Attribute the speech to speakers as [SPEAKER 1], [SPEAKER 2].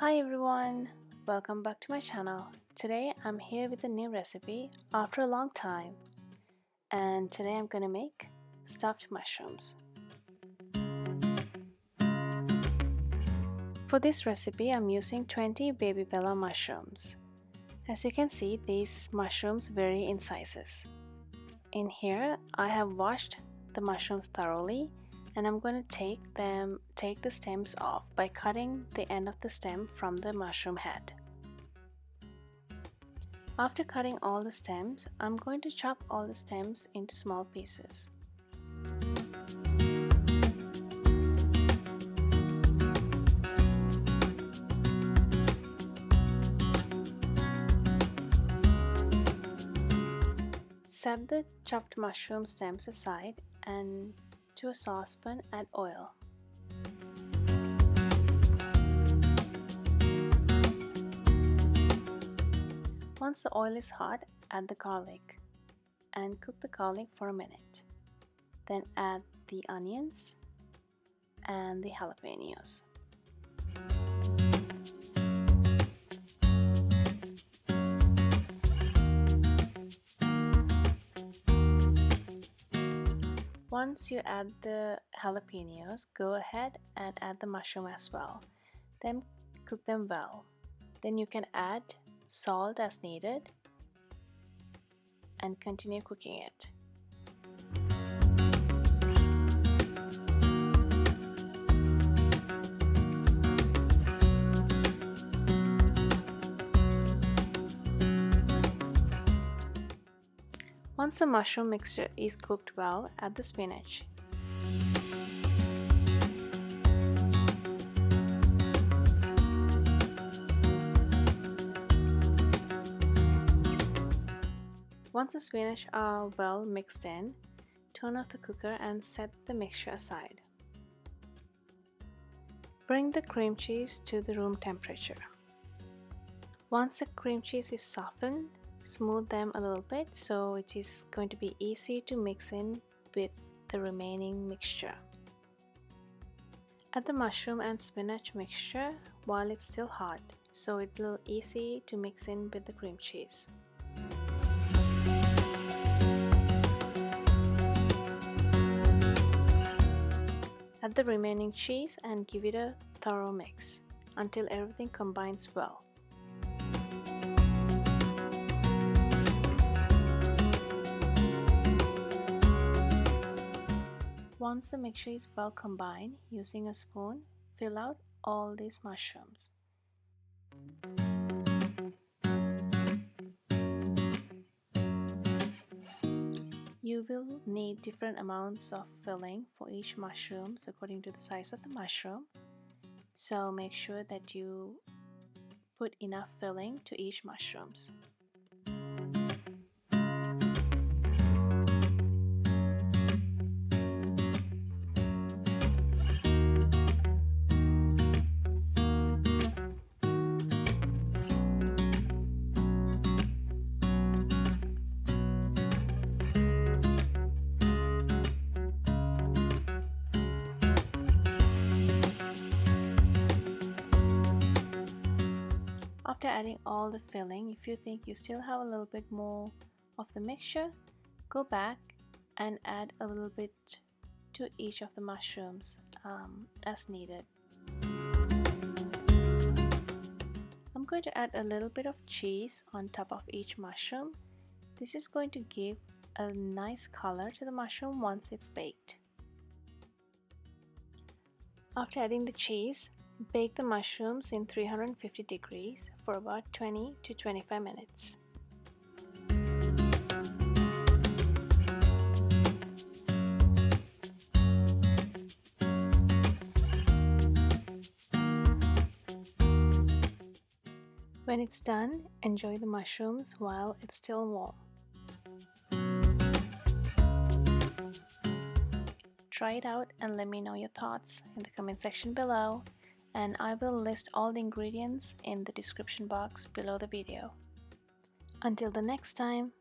[SPEAKER 1] Hi everyone, welcome back to my channel. Today I'm here with a new recipe after a long time, and today I'm gonna make stuffed mushrooms. For this recipe I'm using 20 baby bella mushrooms. As you can see, these mushrooms vary in sizes. In here I have washed the mushrooms thoroughly, and I'm going to take the stems off by cutting the end of the stem from the mushroom head. After cutting all the stems, I'm going to chop all the stems into small pieces. Set the chopped mushroom stems aside and to a saucepan, add oil. Once the oil is hot, add the garlic and cook the garlic for a minute. Then add the onions and the jalapeños. Once you add the jalapeños, go ahead and add the mushroom as well. Then cook them well. Then you can add salt as needed and continue cooking it. Once the mushroom mixture is cooked well, add the spinach. Once the spinach are well mixed in, turn off the cooker and set the mixture aside. Bring the cream cheese to the room temperature. Once the cream cheese is softened, smooth them a little bit so it is going to be easy to mix in with the remaining mixture. Add the mushroom and spinach mixture while it's still hot so it will be easy to mix in with the cream cheese. Add the remaining cheese and give it a thorough mix until everything combines well. Once the mixture is well combined, using a spoon, fill out all these mushrooms. You will need different amounts of filling for each mushrooms according to the size of the mushroom. So make sure that you put enough filling to each mushrooms. After adding all the filling, if you think you still have a little bit more of the mixture, go back and add a little bit to each of the mushrooms as needed. I'm going to add a little bit of cheese on top of each mushroom. This is going to give a nice color to the mushroom once it's baked. After adding the cheese, bake the mushrooms in 350 degrees for about 20 to 25 minutes. When it's done, enjoy the mushrooms while it's still warm. Try it out and let me know your thoughts in the comment section below, and I will list all the ingredients in the description box below the video. Until the next time.